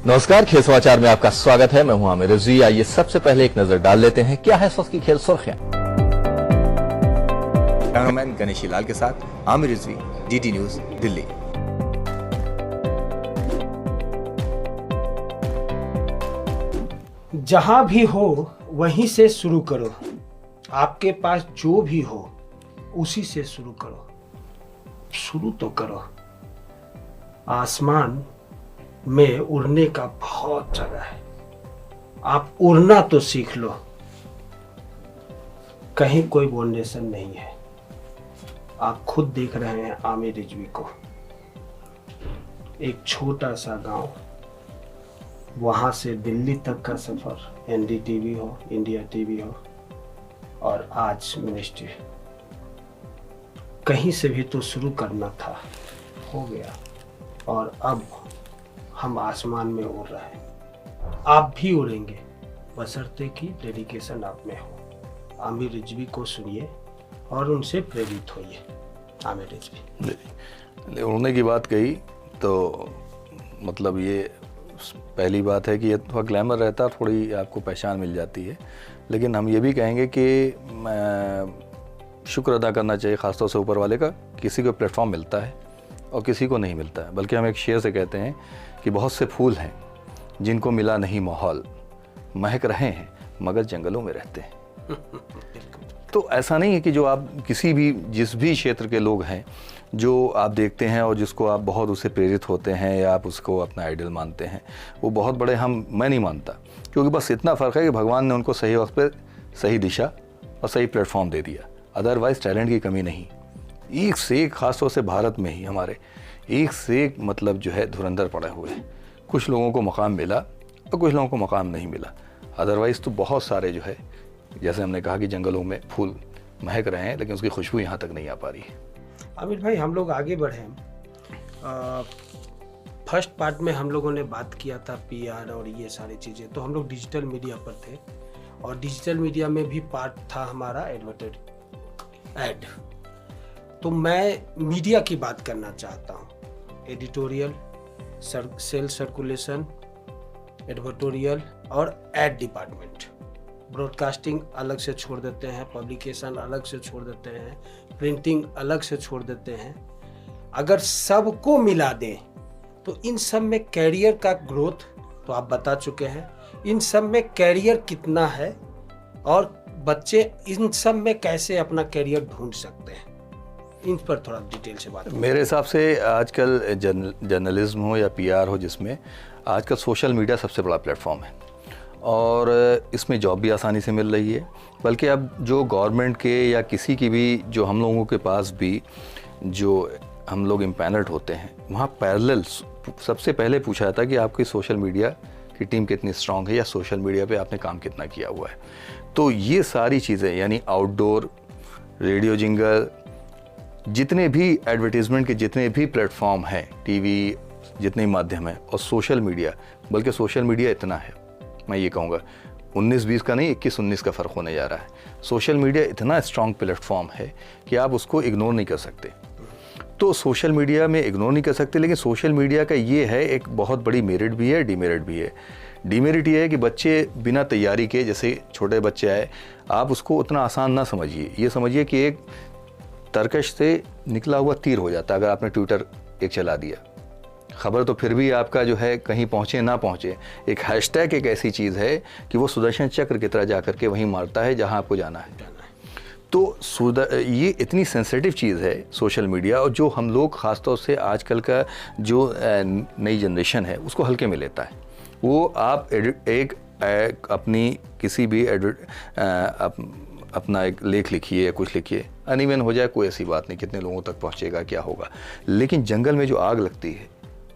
नमस्कार, खेल समाचार में आपका स्वागत है। मैं हूं आमिर रिजवी। आइए सबसे पहले एक नजर डाल लेते हैं क्या है इस वक्त की खेल सुर्खियां। कैमरामैन गणेशी लाल के साथ आमिर रिजवी, डीडी न्यूज, दिल्ली। जहां भी हो वहीं से शुरू करो। आपके पास जो भी हो उसी से शुरू करो। शुरू तो करो। आसमान में उड़ने का बहुत जगह है। आप उड़ना तो सीख लो। कहीं कोई बाउंडेशन नहीं है। आप खुद देख रहे हैं आमिर रिजवी को। एक छोटा सा गांव, वहां से दिल्ली तक का सफर, एनडीटीवी हो, इंडिया टीवी हो और आज मिनिस्ट्री। कहीं से भी तो शुरू करना था, हो गया। और अब हम आसमान में उड़ रहे हैं। आप भी उड़ेंगे, बशर्ते कि डेडिकेशन आप में हो। आमिर रिजवी को सुनिए और उनसे प्रेरित होइए। आमिर रिजवी। उड़ने की बात कही तो मतलब ये पहली बात है कि ये थोड़ा ग्लैमर रहता है, थोड़ी आपको पहचान मिल जाती है। लेकिन हम ये भी कहेंगे कि शुक्र अदा करना चाहिए ख़ासतौर से ऊपर वाले का। किसी को प्लेटफॉर्म मिलता है और किसी को नहीं मिलता है। बल्कि हम एक शेर से कहते हैं कि बहुत से फूल हैं जिनको मिला नहीं माहौल, महक रहे हैं मगर जंगलों में रहते हैं। तो ऐसा नहीं है कि जो आप किसी भी जिस भी क्षेत्र के लोग हैं जो आप देखते हैं और जिसको आप बहुत उससे प्रेरित होते हैं या आप उसको अपना आइडल मानते हैं, वो बहुत बड़े मैं नहीं मानता। क्योंकि बस इतना फ़र्क है कि भगवान ने उनको सही वक्त पर सही दिशा और सही प्लेटफॉर्म दे दिया। अदरवाइज़ टैलेंट की कमी नहीं। एक से एक, खासतौर से भारत में ही हमारे एक से एक मतलब जो है धुरंधर पड़े हुए हैं। कुछ लोगों को मकाम मिला और कुछ लोगों को मकाम नहीं मिला। अदरवाइज़ तो बहुत सारे जो है, जैसे हमने कहा कि जंगलों में फूल महक रहे हैं लेकिन उसकी खुशबू यहाँ तक नहीं आ पा रही है। आमिर भाई, हम लोग आगे बढ़े। फर्स्ट पार्ट में हम लोगों ने बात किया था पीआर और ये सारी चीज़ें, तो हम लोग डिजिटल मीडिया पर थे और डिजिटल मीडिया में भी पार्ट था हमारा एड। तो मैं मीडिया की बात करना चाहता हूँ। एडिटोरियल, सेल सर्कुलेशन, एडवर्टोरियल और एड डिपार्टमेंट। ब्रॉडकास्टिंग अलग से छोड़ देते हैं, पब्लिकेशन अलग से छोड़ देते हैं, प्रिंटिंग अलग से छोड़ देते हैं। अगर सबको मिला दें तो इन सब में कैरियर का ग्रोथ तो आप बता चुके हैं। इन सब में कैरियर कितना है और बच्चे इन सब में कैसे अपना कैरियर ढूंढ सकते हैं, इन पर थोड़ा डिटेल से बात। मेरे हिसाब से आजकल जर्नलिज्म हो या पीआर हो, जिसमें आजकल सोशल मीडिया सबसे बड़ा प्लेटफॉर्म है और इसमें जॉब भी आसानी से मिल रही है। बल्कि अब जो गवर्नमेंट के या किसी की भी, जो हम लोगों के पास भी जो हम लोग इम्पैनल्ड होते हैं, वहाँ पैरेलल सबसे पहले पूछा जाता है कि आपकी सोशल मीडिया की टीम कितनी स्ट्रांग है या सोशल मीडिया पे आपने काम कितना किया हुआ है। तो ये सारी चीज़ें, यानी आउटडोर, रेडियो जिंगल, जितने भी एडवर्टीज़मेंट के जितने भी प्लेटफॉर्म हैं, टीवी, जितने माध्यम हैं, और सोशल मीडिया, बल्कि सोशल मीडिया इतना है, मैं ये कहूँगा 19-20 का नहीं, 21-19 का फ़र्क होने जा रहा है। सोशल मीडिया इतना स्ट्रॉन्ग प्लेटफॉर्म है कि आप उसको इग्नोर नहीं कर सकते। तो सोशल मीडिया में इग्नोर नहीं कर सकते। लेकिन सोशल मीडिया का ये है, एक बहुत बड़ी मेरिट भी है, डीमेरिट भी है। डीमेरिट ये है कि बच्चे बिना तैयारी के, जैसे छोटे बच्चे आए, आप उसको उतना आसान ना समझिए। ये समझिए कि एक तरकश से निकला हुआ तीर हो जाता है। अगर आपने ट्विटर एक चला दिया, खबर तो फिर भी आपका जो है कहीं पहुँचे ना पहुँचे, एक हैशटैग एक ऐसी चीज़ है कि वो सुदर्शन चक्र की तरह जा करके वहीं मारता है जहाँ आपको जाना है। तो ये इतनी सेंसिटिव चीज़ है सोशल मीडिया, और जो हम लोग ख़ासतौर से आजकल का जो नई जनरेशन है उसको हल्के में लेता है। वो आप एक अपनी किसी भी अपना एक लेख लिखिए या कुछ लिखिए, अनइवन हो जाए, कोई ऐसी बात नहीं, कितने लोगों तक पहुंचेगा, क्या होगा। लेकिन जंगल में जो आग लगती है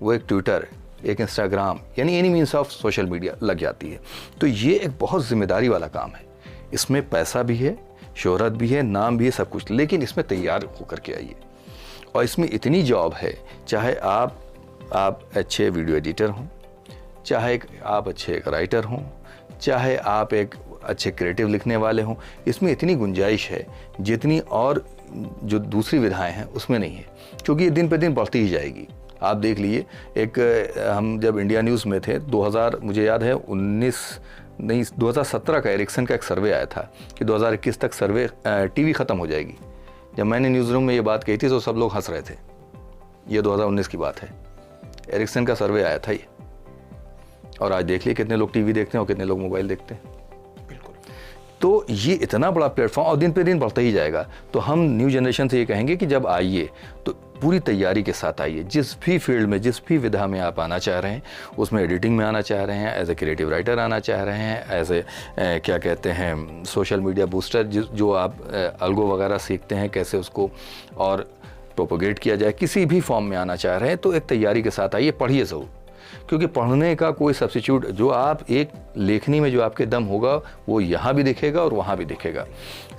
वो एक ट्विटर, एक इंस्टाग्राम, यानी any means of social media लग जाती है। तो ये एक बहुत जिम्मेदारी वाला काम है। इसमें पैसा भी है, शोहरत भी है, नाम भी है, सब कुछ। लेकिन इसमें तैयार होकर के आइए। और इसमें इतनी जॉब है, चाहे आप अच्छे वीडियो एडिटर हों, चाहे आप अच्छे एक राइटर हों, चाहे आप एक अच्छे क्रिएटिव लिखने वाले हों, इसमें इतनी गुंजाइश है जितनी और जो दूसरी विधाएं हैं उसमें नहीं है। क्योंकि ये दिन पे दिन बढ़ती ही जाएगी। आप देख लीजिए, एक हम जब इंडिया न्यूज़ में थे 2000, मुझे याद है 2017 का एरिक्सन का एक सर्वे आया था कि 2021 तक सर्वे टीवी ख़त्म हो जाएगी। जब मैंने न्यूज़ रूम में ये बात कही थी तो सब लोग हंस रहे थे। ये 2019 की बात है, एरिक्सन का सर्वे आया था ये, और आज देख लिए कितने लोग टीवी देखते हैं और कितने लोग मोबाइल देखते हैं। तो ये इतना बड़ा प्लेटफॉर्म और दिन पे दिन बढ़ता ही जाएगा। तो हम न्यू जनरेशन से ये कहेंगे कि जब आइए तो पूरी तैयारी के साथ आइए। जिस भी फील्ड में, जिस भी विधा में आप आना चाह रहे हैं, उसमें एडिटिंग में आना चाह रहे हैं, एज ए क्रिएटिव राइटर आना चाह रहे हैं, एज ए क्या कहते हैं सोशल मीडिया बूस्टर, जो आप अल्गो वगैरह सीखते हैं कैसे उसको और प्रोपोगेट किया जाए, किसी भी फॉर्म में आना चाह रहे हैं तो एक तैयारी के साथ आइए, पढ़िए ज़रूर। क्योंकि पढ़ने का कोई सब्स्टिट्यूट, जो आप एक लेखनी में जो आपके दम होगा वो यहाँ भी दिखेगा और वहाँ भी दिखेगा।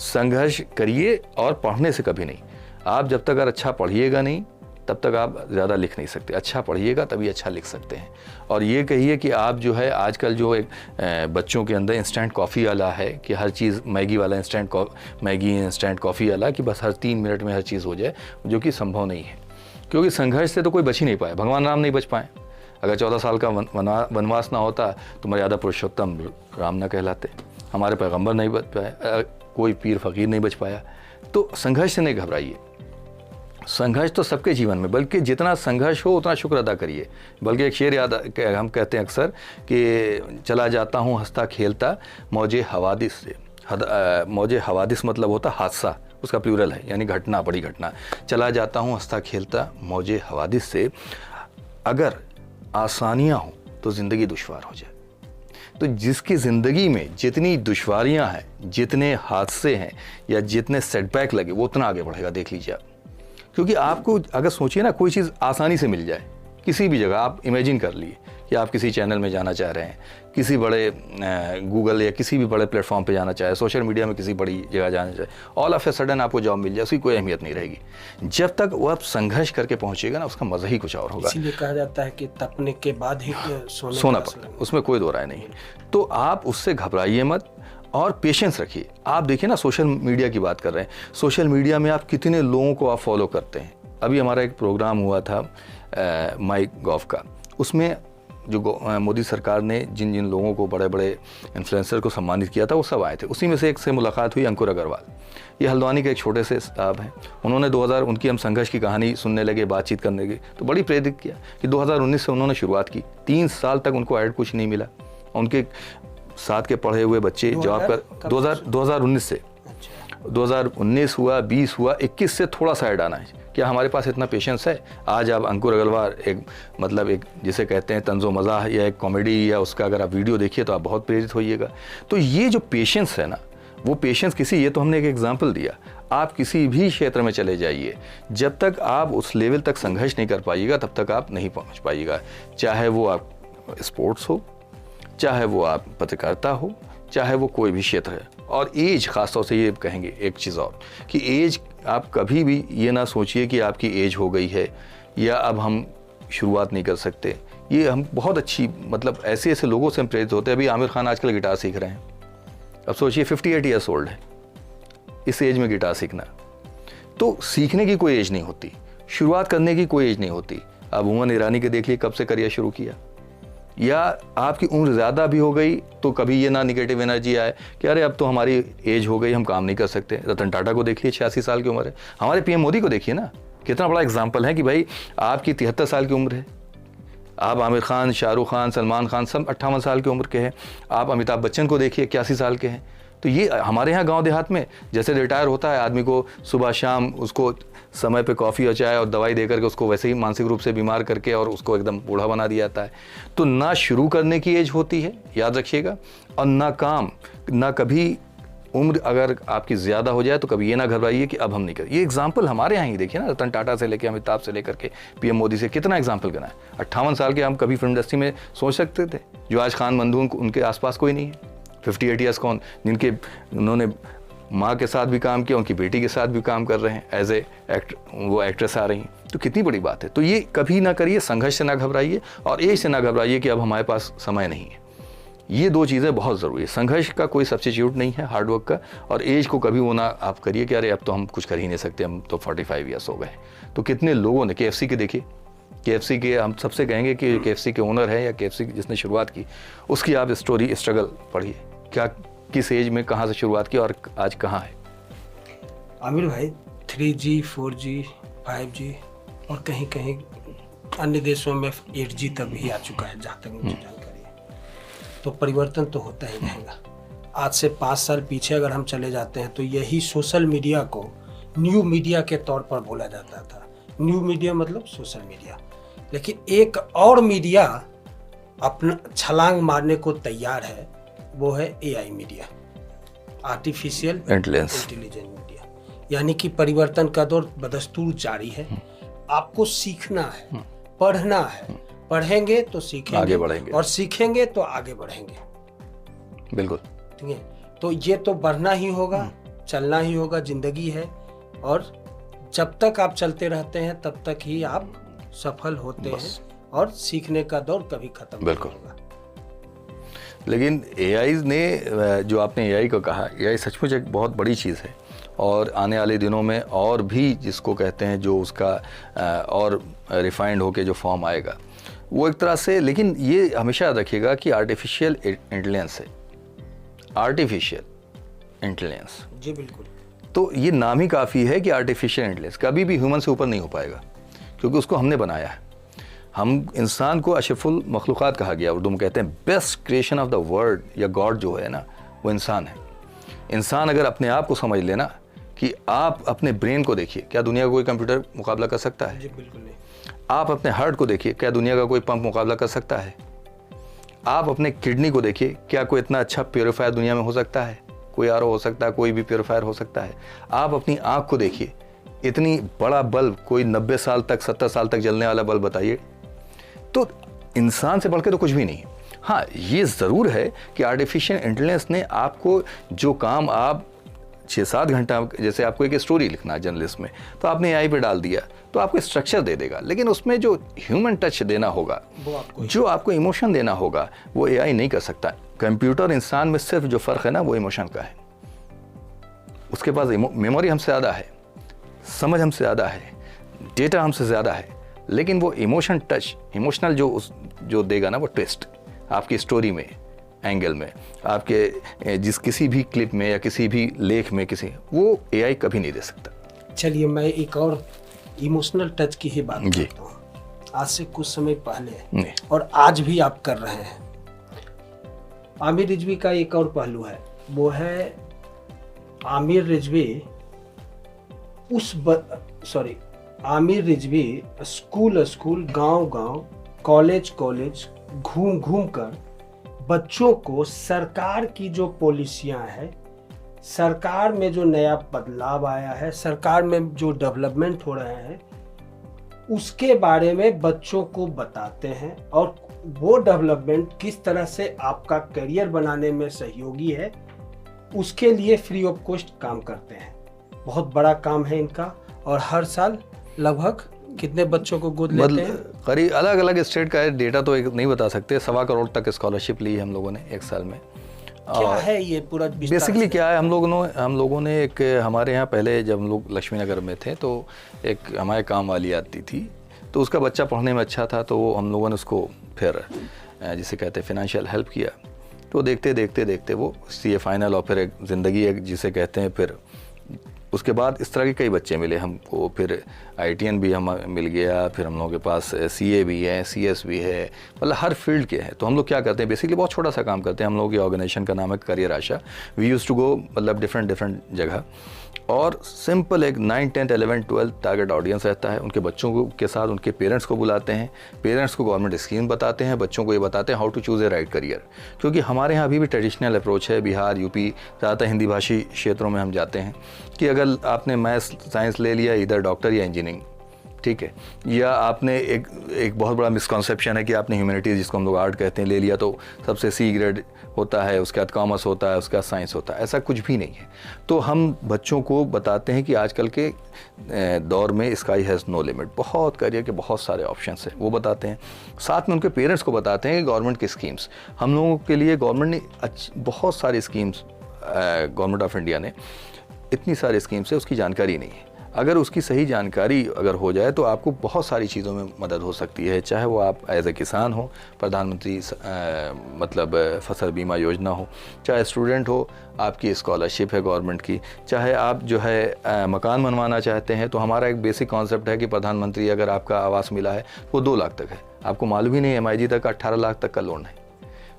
संघर्ष करिए और पढ़ने से कभी नहीं। आप जब तक अगर अच्छा पढ़िएगा नहीं तब तक आप ज़्यादा लिख नहीं सकते। अच्छा पढ़िएगा तभी अच्छा लिख सकते हैं। और ये कहिए कि आप जो है आजकल जो एक बच्चों के अंदर इंस्टेंट कॉफ़ी वाला है कि हर चीज़ मैगी वाला, मैगी इंस्टेंट कॉफ़ी वाला कि बस हर 3 मिनट में हर चीज़ हो जाए, जो कि संभव नहीं है। क्योंकि संघर्ष से तो कोई बच ही नहीं पाए। भगवान राम नहीं बच पाए। अगर 14 साल का वनवास ना होता तो मर्यादा पुरुषोत्तम राम ना कहलाते, हमारे पैगंबर नहीं बच पाए, कोई पीर फकीर नहीं बच पाया। तो संघर्ष से नहीं घबराइए। संघर्ष तो सबके जीवन में, बल्कि जितना संघर्ष हो उतना शुक्र अदा करिए। बल्कि एक शेर याद हम कहते हैं अक्सर कि चला जाता हूँ हंसता खेलता मौजे हवादिस से। मौजे हवादिस मतलब होता हादसा, उसका प्लूरल है, यानी घटना, बड़ी घटना। चला जाता हूँ हंसता खेलता मौजे हवादिस से। अगर आसानियाँ हो तो ज़िंदगी दुश्वार हो जाए। तो जिसकी ज़िंदगी में जितनी दुश्वारियाँ हैं, जितने हादसे हैं या जितने सेटबैक लगे, वो उतना आगे बढ़ेगा। देख लीजिए आप, क्योंकि आपको अगर सोचिए ना, कोई चीज़ आसानी से मिल जाए किसी भी जगह, आप इमेजिन कर लिए कि आप किसी चैनल में जाना चाह रहे हैं, किसी बड़े गूगल या किसी भी बड़े प्लेटफॉर्म पे जाना चाहे, सोशल मीडिया में किसी बड़ी जगह जाना चाहे, ऑल ऑफ ए सडन आपको जॉब मिल जाए, उसकी कोई अहमियत नहीं रहेगी। जब तक वो आप संघर्ष करके पहुंचेगा ना, उसका मज़ा ही कुछ और होगा। इसीलिए कहा जाता है कि तपने के बाद ही सोना पड़ता, उसमें कोई दो राय नहीं। तो आप उससे घबराइए मत और पेशेंस रखिए। आप देखिए ना, सोशल मीडिया की बात कर रहे हैं, सोशल मीडिया में आप कितने लोगों को आप फॉलो करते हैं। अभी हमारा एक प्रोग्राम हुआ था माई गॉव का, उसमें जो मोदी सरकार ने जिन जिन लोगों को, बड़े बड़े इन्फ्लुएंसर को सम्मानित किया था, वो सब आए थे। उसी में से एक से मुलाकात हुई अंकुर अग्रवाल। ये हल्द्वानी के एक छोटे से साहब हैं। उन्होंने 2000, उनकी हम संघर्ष की कहानी सुनने लगे, बातचीत करने लगे, तो बड़ी प्रेरित किया कि 2019 से उन्होंने शुरुआत की। 3 साल तक उनको ऐड कुछ नहीं मिला। उनके साथ के पढ़े हुए बच्चे जॉब कर 2019 से 2019 हुआ, 20 हुआ, 21 से थोड़ा सा ऐड आना है। क्या हमारे पास इतना पेशेंस है? आज आप अंकुर अग्रवाल एक मतलब एक जिसे कहते हैं तंजो मज़ाह या एक कॉमेडी या उसका अगर आप वीडियो देखिए तो आप बहुत प्रेरित होइएगा। तो ये जो पेशेंस है ना, वो पेशेंस किसी, ये तो हमने एक एग्जाम्पल दिया, आप किसी भी क्षेत्र में चले जाइए, जब तक आप उस लेवल तक संघर्ष नहीं कर पाइएगा तब तक आप नहीं पहुँच पाइएगा। चाहे वो आप स्पोर्ट्स हो, चाहे वो आप पत्रकारिता हो, चाहे वो कोई भी क्षेत्र है। और एज, ख़ासतौर से ये कहेंगे एक चीज़ और कि एज, आप कभी भी ये ना सोचिए कि आपकी एज हो गई है या अब हम शुरुआत नहीं कर सकते। ये हम बहुत अच्छी, मतलब ऐसे ऐसे लोगों से हम प्रेरित होते हैं। अभी आमिर खान आजकल गिटार सीख रहे हैं। अब सोचिए 58 ईयर्स ओल्ड है, इस एज में गिटार सीखना। तो सीखने की कोई एज नहीं होती, शुरुआत करने की कोई एज नहीं होती। अब उमन ईरानी के देख लिए कब से करियर शुरू किया। या आपकी उम्र ज़्यादा भी हो गई तो कभी ये ना निगेटिव एनर्जी आए कि अरे अब तो हमारी एज हो गई, हम काम नहीं कर सकते। रतन टाटा को देखिए, 86 साल की उम्र है। हमारे पीएम मोदी को देखिए ना, कितना बड़ा एग्जाम्पल है कि भाई आपकी 73 साल की उम्र है। आप आमिर खान, शाहरुख खान, सलमान खान सब 58 साल की उम्र के हैं। आप अमिताभ बच्चन को देखिए, 81 साल के हैं। तो ये हमारे यहाँ गांव देहात में जैसे रिटायर होता है आदमी को, सुबह शाम उसको समय पे कॉफ़ी और चाय और दवाई दे करके उसको वैसे ही मानसिक रूप से बीमार करके और उसको एकदम बूढ़ा बना दिया जाता है। तो ना शुरू करने की एज होती है, याद रखिएगा, और ना काम, ना कभी उम्र अगर आपकी ज़्यादा हो जाए तो कभी ये ना घबराइए कि अब हम नहीं करें। ये एग्जाम्पल हमारे यहाँ ही देखिए ना, रतन टाटा से लेकर अमिताभ से लेकर के पीएम मोदी से कितना एग्जाम्पल गिना है। 58 साल के हम कभी फिल्म इंडस्ट्री में सोच सकते थे? जो आज खान बंधु, उनके आसपास कोई नहीं है। 58 ईयर्स कौन, जिनके उन्होंने माँ के साथ भी काम किया, उनकी बेटी के साथ भी काम कर रहे हैं, एज ए वो एक्ट्रेस आ रही हैं। तो कितनी बड़ी बात है। तो ये कभी ना करिए, संघर्ष से ना घबराइए और एज से ना घबराइए कि अब हमारे पास समय नहीं है। ये 2 चीज़ें बहुत ज़रूरी है। संघर्ष का कोई सब्स्टिट्यूट नहीं है हार्डवर्क का, और एज को कभी वो ना आप करिए कि अरे अब तो हम कुछ कर ही नहीं सकते, हम तो 45 ईयर्स हो गए। तो कितने लोगों ने, KFC के देखिए, KFC के हम सबसे कहेंगे कि KFC के ओनर है या KFC जिसने शुरुआत की, उसकी आप स्टोरी स्ट्रगल पढ़िए, क्या किस एज में कहाँ से शुरुआत की और आज कहाँ है। आमिर भाई 3G 4G 5G और कहीं कहीं अन्य देशों में 8G तक भी आ चुका है, जहाँ तक मुझे जानकारी है। तो परिवर्तन तो होता ही रहेगा। आज से 5 साल पीछे अगर हम चले जाते हैं तो यही सोशल मीडिया को न्यू मीडिया के तौर पर बोला जाता था। न्यू मीडिया मतलब सोशल मीडिया। लेकिन एक और मीडिया अपना छलांग मारने को तैयार है, वो है AI media, artificial intelligence media. यानी कि परिवर्तन का दौर बदस्तूर जारी है। आपको सीखना है, पढ़ना है, पढ़ेंगे तो सीखेंगे, आगे बढ़ेंगे, और सीखेंगे तो आगे बढ़ेंगे। बिल्कुल, ठीक है। तो ये तो बढ़ना ही होगा, चलना ही होगा, जिंदगी है। और जब तक आप चलते रहते हैं तब तक ही आप सफल होते हैं, और सीखने का दौर कभी खत्म नहीं होगा। लेकिन AI ने, जो आपने AI को कहा, AI सचमुच एक बहुत बड़ी चीज़ है, और आने वाले दिनों में और भी जिसको कहते हैं जो उसका और रिफाइंड होके जो फॉर्म आएगा वो एक तरह से। लेकिन ये हमेशा याद रखिएगा कि आर्टिफिशियल इंटेलिजेंस है, आर्टिफिशियल इंटेलिजेंस। जी बिल्कुल। तो ये नाम ही काफ़ी है कि आर्टिफिशियल इंटेलिजेंस कभी भी ह्यूमन से ऊपर नहीं हो पाएगा, क्योंकि उसको हमने बनाया है। हम इंसान को अशरफुल मखलूक़ात कहा गया, उर्दू में कहते हैं best creation of the world, या गॉड जो है ना, वो इंसान है। इंसान अगर अपने आप को समझ लेना कि आप अपने ब्रेन को देखिए, क्या दुनिया का कोई कंप्यूटर मुकाबला कर सकता है? जी बिल्कुल नहीं। आप अपने हार्ट को देखिए, क्या दुनिया का कोई पंप मुकाबला कर सकता है? आप अपने किडनी को देखिए, क्या कोई इतना अच्छा प्योरीफायर दुनिया में हो सकता है? कोई RO हो सकता है, कोई भी प्योरीफायर हो सकता है। आप अपनी आँख को देखिए, इतनी बड़ा बल्ब, कोई 90 साल तक 70 साल तक जलने वाला बल्ब बताइए। तो इंसान से बढ़ के तो कुछ भी नहीं है। हाँ, ये ज़रूर है कि आर्टिफिशियल इंटेलिजेंस ने आपको जो काम आप 6-7 घंटा, जैसे आपको एक स्टोरी लिखना है जर्नलिस्ट में, तो आपने AI पे डाल दिया तो आपको स्ट्रक्चर दे देगा, लेकिन उसमें जो ह्यूमन टच देना होगा, जो आपको इमोशन देना होगा, वो AI नहीं कर सकता। कंप्यूटर इंसान में सिर्फ जो फ़र्क है ना, वो इमोशन का है। उसके पास मेमोरी हमसे ज़्यादा है, समझ हमसे ज़्यादा है, डेटा हमसे ज़्यादा है, लेकिन वो इमोशन टच, इमोशनल जो देगा ना, वो ट्विस्ट आपकी स्टोरी में, एंगल में, आपके किसी भी क्लिप में या किसी भी लेख में, वो AI कभी नहीं दे सकता। चलिए मैं एक और इमोशनल टच की ही बात करता हूँ। आज से कुछ समय पहले और आज भी आप कर रहे हैं, आमिर रिजवी का एक और पहलू है, वो है आमिर रिजवी आमिर रिजवी स्कूल गांव, कॉलेज घूम कर बच्चों को सरकार की जो पॉलिसियां हैं, सरकार में जो नया बदलाव आया है, सरकार में जो डेवलपमेंट हो रहे हैं, उसके बारे में बच्चों को बताते हैं, और वो डेवलपमेंट किस तरह से आपका करियर बनाने में सहयोगी है, उसके लिए फ्री ऑफ कॉस्ट काम करते हैं। बहुत बड़ा काम है इनका, और हर साल लगभग कितने बच्चों को गोद लेते हैं? करीब अलग अलग स्टेट का डेटा तो एक नहीं बता सकते, 1.25 करोड़ तक स्कॉलरशिप ली हम लोगों ने एक साल में। क्या है ये पूरा बेसिकली क्या है, हम लोगों ने एक, हमारे यहाँ पहले जब हम लोग लक्ष्मी नगर में थे तो एक हमारे काम वाली आती थी, तो उसका बच्चा पढ़ने में अच्छा था, तो हम लोगों ने उसको फिर जिसे कहते हैं फाइनेंशियल हेल्प किया। तो देखते वो CA फाइनल, और फिर एक ज़िंदगी एक जिसे कहते हैं, फिर उसके बाद इस तरह के कई बच्चे मिले हमको, फिर ITN भी हम मिल गया, फिर हम लोगों के पास CA भी है, CS भी है, मतलब हर फील्ड के हैं। तो हम लोग क्या करते हैं, बेसिकली बहुत छोटा सा काम करते हैं। हम लोगों की ऑर्गेनाइजेशन का नाम है career Asha. We use to go मतलब डिफरेंट जगह, और सिंपल एक 9, 10, 11, 12 टारगेट ऑडियंस रहता है। उनके बच्चों को के साथ उनके पेरेंट्स को बुलाते हैं, पेरेंट्स को गवर्नमेंट स्कीम बताते हैं, बच्चों को ये बताते हैं how to choose a right career. क्योंकि हमारे यहाँ अभी भी ट्रेडिशनल अप्रोच है, बिहार, UP, ज़्यादातर हिंदी भाषी क्षेत्रों में हम जाते हैं कि अगर आपने मैथ्स साइंस ले लिया, इधर डॉक्टर या इंजीनियरिंग, ठीक है, या आपने एक बहुत बड़ा मिसकॉन्सेप्शन है कि आपने ह्यूमैनिटीज़, जिसको हम लोग आर्ट कहते हैं, ले लिया तो सबसे C ग्रेड होता है, उसके बाद कॉमर्स होता है, उसके बाद साइंस होता है। ऐसा कुछ भी नहीं है। तो हम बच्चों को बताते हैं कि आजकल के दौर में स्काई हैज़ नो लिमिट, बहुत करियर के बहुत सारे ऑप्शंस हैं, वो बताते हैं। साथ में उनके पेरेंट्स को बताते हैं कि गवर्नमेंट की स्कीम्स, हम लोगों के लिए गवर्नमेंट ने बहुत सारी स्कीम्स, गवर्नमेंट ऑफ इंडिया ने इतनी सारी स्कीम्स है, उसकी जानकारी नहीं है। अगर उसकी सही जानकारी अगर हो जाए तो आपको बहुत सारी चीज़ों में मदद हो सकती है, चाहे वो आप एज ए किसान हो, प्रधानमंत्री मतलब फसल बीमा योजना हो, चाहे स्टूडेंट हो, आपकी स्कॉलरशिप है गवर्नमेंट की, चाहे आप जो है मकान बनवाना चाहते हैं, तो हमारा एक बेसिक कॉन्सेप्ट है कि प्रधानमंत्री अगर आपका आवास मिला है वो 2 लाख तक है, आपको मालूम ही नहीं MIG तक 18 लाख तक का लोन है।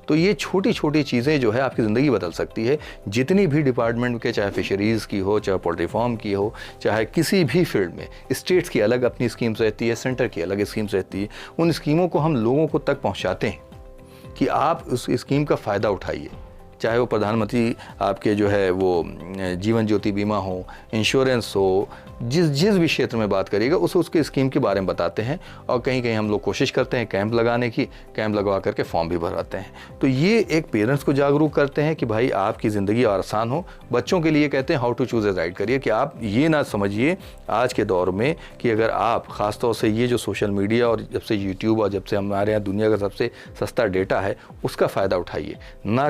तो ये छोटी छोटी चीज़ें जो है आपकी ज़िंदगी बदल सकती है। जितनी भी डिपार्टमेंट के, चाहे फिशरीज़ की हो, चाहे पोल्ट्री फार्म की हो, चाहे किसी भी फील्ड में, स्टेट्स की अलग अपनी स्कीम्स रहती है, सेंटर की अलग स्कीम्स रहती है। उन स्कीमों को हम लोगों को तक पहुंचाते हैं कि आप उस स्कीम का फ़ायदा उठाइए, चाहे वो प्रधानमंत्री आपके जो है वो जीवन ज्योति बीमा हो, इंश्योरेंस हो, जिस भी क्षेत्र में बात करिएगा उसके स्कीम के बारे में बताते हैं। और कहीं कहीं हम लोग कोशिश करते हैं कैंप लगाने की, कैंप लगवा करके फॉर्म भी भरवाते हैं। तो ये एक पेरेंट्स को जागरूक करते हैं कि भाई आपकी ज़िंदगी आसान हो। बच्चों के लिए कहते हैं how to choose a right career, कि आप ये ना समझिए आज के दौर में कि अगर आप ख़ासतौर से ये जो सोशल मीडिया और जब से यूट्यूब और जब से हमारे यहाँ दुनिया का सबसे सस्ता डेटा है उसका फ़ायदा उठाइए, ना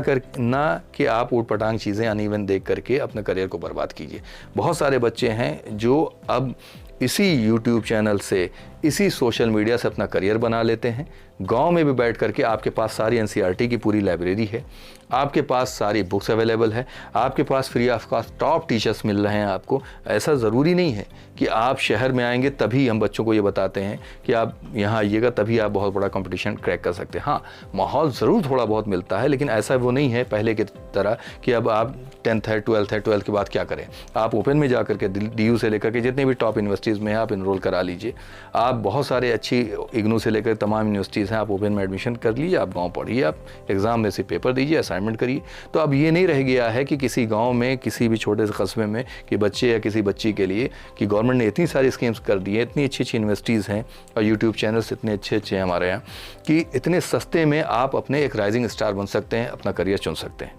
कि आप ऊट पटांग चीज़ें अनइवन देख करके अपने करियर को बर्बाद कीजिए। बहुत सारे बच्चे हैं जो अब इसी यूट्यूब चैनल से, इसी सोशल मीडिया से अपना करियर बना लेते हैं। गांव में भी बैठ करके आपके पास सारी NCERT की पूरी लाइब्रेरी है, आपके पास सारी बुक्स अवेलेबल है, आपके पास free of cost top teachers मिल रहे हैं आपको। ऐसा ज़रूरी नहीं है कि आप शहर में आएंगे तभी हम बच्चों को ये बताते हैं कि आप यहाँ आइएगा तभी आप बहुत बड़ा कंपटीशन क्रैक कर सकते हैं। हाँ, माहौल ज़रूर थोड़ा बहुत मिलता है, लेकिन ऐसा वो नहीं है पहले की तरह कि अब आप 10th है, 12th है, 12th के बाद क्या करें। आप ओपन में जा करके DU से लेकर के जितने भी टॉप यूनिवर्सिटीज़ में आप इनरोल करा लीजिए। आप बहुत सारे अच्छी IGNOU से लेकर तमाम यूनिवर्सिटीज़ हैं, आप ओपन में एडमिशन कर लीजिए, आप गांव पढ़िए, आप एग्ज़ाम में से पेपर दीजिए, असाइनमेंट करिए। तो अब ये नहीं रह गया है कि किसी गांव में, किसी भी छोटे से कस्बे में कि बच्चे या किसी बच्ची के लिए कि गवर्नमेंट ने इतनी सारी स्कीम्स कर दी है, इतनी अच्छी अच्छी यूनिवर्सिटीज़ हैं और यूट्यूब चैनल्स इतने अच्छे अच्छे हैं हमारे यहाँ कि इतने सस्ते में आप अपने एक राइजिंग स्टार बन सकते हैं, अपना करियर चुन सकते हैं।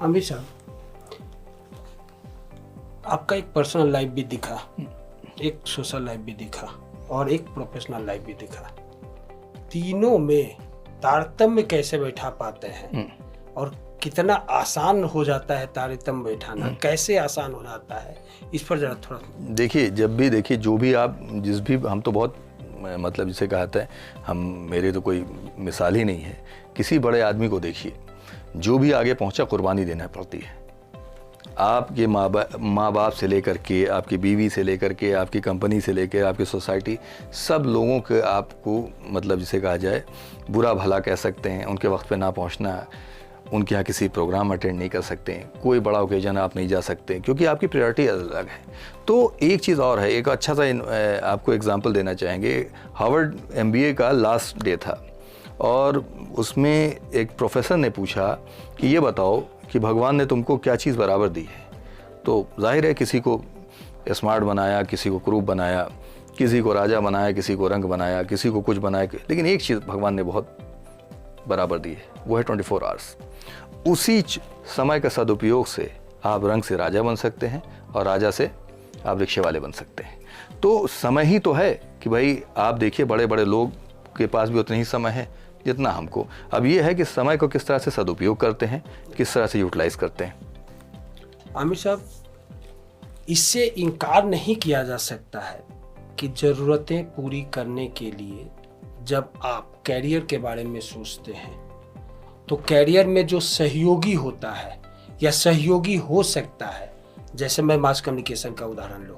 अमित साहब, आपका एक पर्सनल लाइफ भी दिखा, एक सोशल लाइफ भी दिखा और एक प्रोफेशनल लाइफ भी दिखा। तीनों में तारतम्य कैसे बैठा पाते हैं और कितना आसान हो जाता है तारतम्य बैठाना, कैसे आसान हो जाता है, इस पर जरा थोड़ा देखिए। जब भी देखिए, जो भी आप जिस भी, हम तो बहुत मतलब जिसे कहते हैं हम, मेरे तो कोई मिसाल ही नहीं है। किसी बड़े आदमी को देखिए, जो भी आगे पहुंचा कुर्बानी देना पड़ती है। आपके माँ बाप से लेकर के, आपकी बीवी से लेकर के, आपकी कंपनी से लेकर आपकी सोसाइटी, सब लोगों के आपको मतलब जिसे कहा जाए बुरा भला कह सकते हैं। उनके वक्त पे ना पहुंचना, उनके यहाँ किसी प्रोग्राम अटेंड नहीं कर सकते, कोई बड़ा ओकेजन आप नहीं जा सकते क्योंकि आपकी प्रायोरिटी अलग है। तो एक चीज़ और है, एक अच्छा सा आपको एग्जांपल देना चाहेंगे। हार्वर्ड MBA का लास्ट डे था और उसमें एक प्रोफेसर ने पूछा कि ये बताओ कि भगवान ने तुमको क्या चीज़ बराबर दी है। तो जाहिर है किसी को स्मार्ट बनाया, किसी को क्रूप बनाया, किसी को राजा बनाया, किसी को रंग बनाया, किसी को कुछ बनाया, लेकिन एक चीज़ भगवान ने बहुत बराबर दी है, वो है 24 आवर्स। उसी समय का सदुपयोग से आप रंग से राजा बन सकते हैं और राजा से आप रिक्शे वाले बन सकते हैं। तो समय ही तो है कि भाई आप देखिए बड़े बड़े लोग के पास भी उतना ही समय है जितना हमको। अब ये है कि समय को किस तरह से सदुपयोग करते हैं, किस तरह से यूटिलाइज करते हैं। आमिर साहब, इससे इनकार नहीं किया जा सकता है कि ज़रूरतें पूरी करने के लिए जब आप कैरियर के बारे में सोचते हैं तो कैरियर में जो सहयोगी होता है या सहयोगी हो सकता है, जैसे मैं मास कम्युनिकेशन का उदाहरण लूँ,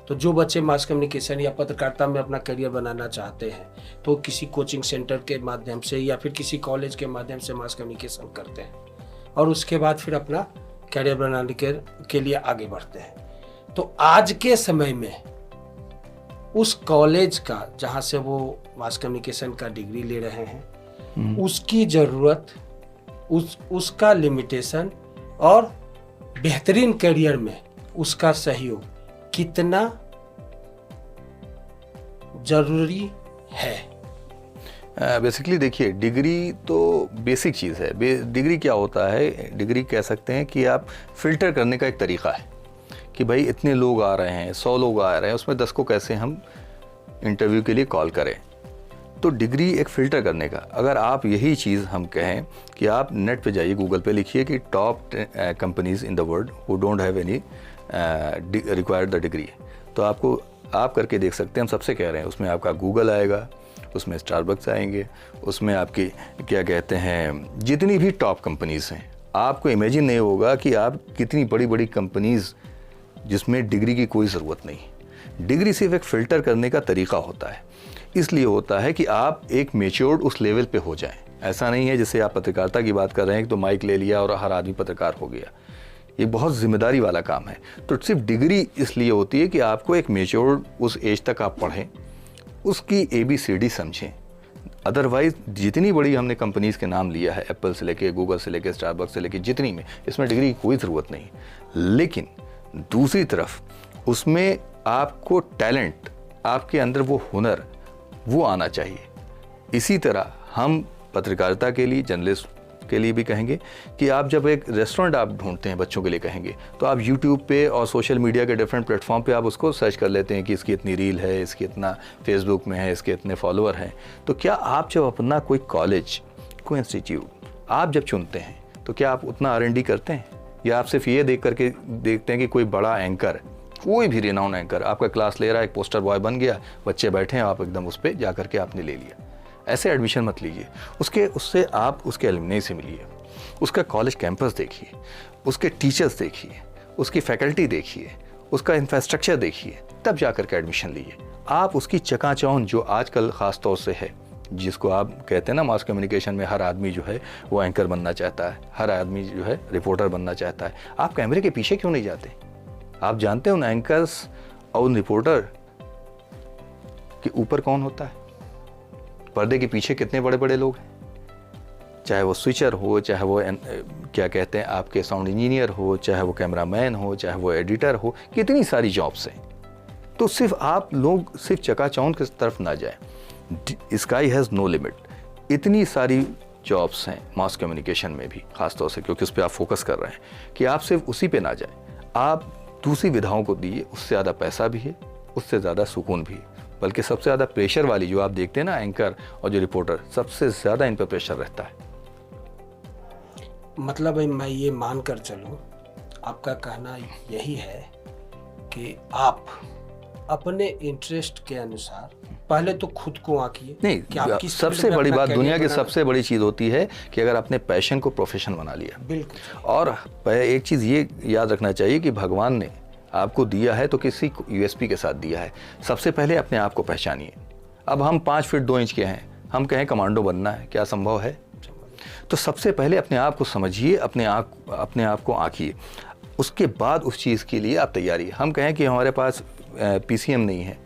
तो जो बच्चे मास कम्युनिकेशन या पत्रकारिता में अपना करियर बनाना चाहते हैं तो किसी कोचिंग सेंटर के माध्यम से या फिर किसी कॉलेज के माध्यम से मास कम्युनिकेशन करते हैं और उसके बाद फिर अपना करियर बनाने के लिए आगे बढ़ते हैं। तो आज के समय में उस कॉलेज का जहाँ से वो मास कम्युनिकेशन का डिग्री ले रहे हैं, उसकी ज़रूरत, उसका लिमिटेशन और बेहतरीन करियर में उसका सहयोग कितना जरूरी है। बेसिकली देखिए, डिग्री तो बेसिक चीज़ है। डिग्री क्या होता है, डिग्री कह सकते हैं कि आप फिल्टर करने का एक तरीका है कि भाई इतने लोग आ रहे हैं, 100 लोग आ रहे हैं, उसमें 10 को कैसे हम इंटरव्यू के लिए कॉल करें। तो डिग्री एक फ़िल्टर करने का। अगर आप यही चीज़ हम कहें कि आप नेट पे जाइए, गूगल पे लिखिए कि top companies in the world who don't have any required the degree, तो आपको आप करके देख सकते हैं, हम सबसे कह रहे हैं। उसमें आपका गूगल आएगा, उसमें स्टारबक्स आएंगे, उसमें आपकी क्या कहते हैं जितनी भी टॉप कंपनीज़ हैं। आपको इमेजिन नहीं होगा कि आप कितनी बड़ी बड़ी कंपनीज़ जिसमें डिग्री की कोई ज़रूरत नहीं। डिग्री सिर्फ एक फ़िल्टर करने का तरीका होता है, इसलिए होता है कि आप एक मैच्योर्ड उस लेवल पे हो जाएं। ऐसा नहीं है जैसे आप पत्रकारिता की बात कर रहे हैं तो माइक ले लिया और हर आदमी पत्रकार हो गया। ये बहुत जिम्मेदारी वाला काम है। तो सिर्फ डिग्री इसलिए होती है कि आपको एक मैच्योर्ड उस एज तक आप पढ़ें, उसकी ABCD समझें। अदरवाइज जितनी बड़ी हमने कंपनीज़ के नाम लिया है, एप्पल से लेके गूगल से लेके स्टारबक्स से लेके जितनी में, इसमें डिग्री की कोई ज़रूरत नहीं। लेकिन दूसरी तरफ उसमें आपको टैलेंट, आपके अंदर वो हुनर वो आना चाहिए। इसी तरह हम पत्रकारिता के लिए, जर्नलिस्ट के लिए भी कहेंगे कि आप जब एक रेस्टोरेंट आप ढूंढते हैं बच्चों के लिए कहेंगे, तो आप YouTube पे और सोशल मीडिया के डिफरेंट प्लेटफॉर्म पे आप उसको सर्च कर लेते हैं कि इसकी इतनी रील है, इसकी इतना फेसबुक में है, इसके इतने फॉलोअर हैं। तो क्या आप जब अपना कोई कॉलेज, कोई इंस्टीट्यूट आप जब चुनते हैं तो क्या आप उतना R&D करते हैं, या आप सिर्फ ये देख करके देखते हैं कि कोई बड़ा एंकर, कोई भी रिनाउंड एंकर आपका क्लास ले रहा है, एक पोस्टर बॉय बन गया, बच्चे बैठे हैं, आप एकदम उस पर जा करके आपने ले लिया। ऐसे एडमिशन मत लीजिए। उससे आप उसके एलुमनी से मिलिए, उसका कॉलेज कैंपस देखिए, उसके टीचर्स देखिए, उसकी फैकल्टी देखिए, उसका इंफ्रास्ट्रक्चर देखिए, तब जा करके एडमिशन लीजिए। आप उसकी चकाचौंध जो आजकल ख़ास तौर से है, जिसको आप कहते हैं ना मास कम्युनिकेशन में हर आदमी जो है वो एंकर बनना चाहता है, हर आदमी जो है रिपोर्टर बनना चाहता है। आप कैमरे के पीछे क्यों नहीं जाते? आप जानते हैं उन एंकर्स और उन रिपोर्टर के ऊपर कौन होता है? पर्दे के पीछे कितने बड़े बड़े लोग हैं, चाहे वो स्विचर हो, चाहे वो क्या कहते हैं आपके साउंड इंजीनियर हो, चाहे वो कैमरामैन हो, चाहे वो एडिटर हो, कितनी सारी जॉब्स हैं। तो सिर्फ आप लोग सिर्फ चकाचौंध की तरफ ना जाएं। Sky has no limit. इतनी सारी जॉब्स हैं मास कम्युनिकेशन में भी, खासतौर से क्योंकि उस पर आप फोकस कर रहे हैं, कि आप सिर्फ उसी पे ना जाएं, आप दूसरी विधाओं को दिए। उससे ज़्यादा पैसा भी है, उससे ज़्यादा सुकून भी है। बल्कि सबसे ज़्यादा प्रेशर वाली जो आप देखते हैं ना एंकर और जो रिपोर्टर, सबसे ज़्यादा इन पर प्रेशर रहता है। मतलब मैं ये मान कर चलूँ, आपका कहना यही है कि आप अपने इंटरेस्ट के अनुसार पहले तो खुद को आंकिए। नहीं, कि सबसे बड़ी बात, दुनिया की सबसे बड़ी चीज़ होती है कि अगर आपने पैशन को प्रोफेशन बना लिया। बिल्कुल। और एक चीज़ ये याद रखना चाहिए कि भगवान ने आपको दिया है तो किसी USP के साथ दिया है। सबसे पहले अपने आप को पहचानिए। अब हम 5 फीट 2 इंच के हैं, हम कहें कमांडो बनना है, क्या संभव है? तो सबसे पहले अपने आप को समझिए, अपने आप को आंकिए, उसके बाद उस चीज़ के लिए आप तैयारी। हम कहें कि हमारे पास PCM नहीं है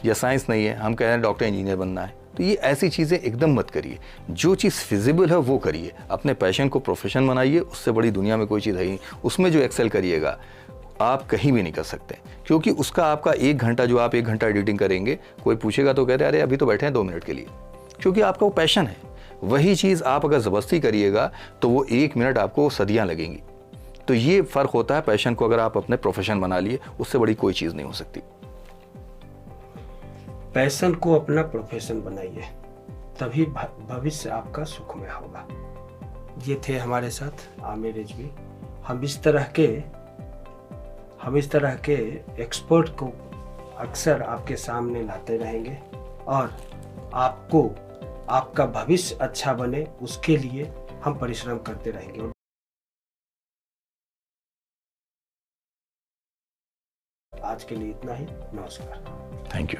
या साइंस नहीं है, हम कह रहे हैं डॉक्टर इंजीनियर बनना है, तो ये ऐसी चीज़ें एकदम मत करिए। जो चीज़ फिजिबल है वो करिए, अपने पैशन को प्रोफेशन बनाइए। उससे बड़ी दुनिया में कोई चीज़ है ही। उसमें जो एक्सेल करिएगा आप कहीं भी नहीं कर सकते, क्योंकि उसका आपका 1 घंटा जो आप 1 घंटा एडिटिंग करेंगे, कोई पूछेगा तो कह रहे अरे अभी तो बैठे हैं 2 मिनट के लिए, क्योंकि आपका वो पैशन है। वही चीज़ आप अगर ज़बरदस्ती करिएगा तो वो 1 मिनट आपको सदियाँ लगेंगी। तो ये फ़र्क होता है पैशन को अगर आप अपने प्रोफेशन बना लिए, उससे बड़ी कोई चीज़ नहीं हो सकती। पैशन को अपना प्रोफेशन बनाइए, तभी भविष्य आपका सुखमय होगा। ये थे हमारे साथ आमिर रिजवी। हम इस तरह के एक्सपर्ट को अक्सर आपके सामने लाते रहेंगे, और आपको आपका भविष्य अच्छा बने उसके लिए हम परिश्रम करते रहेंगे। आज के लिए इतना ही। नमस्कार। Thank you.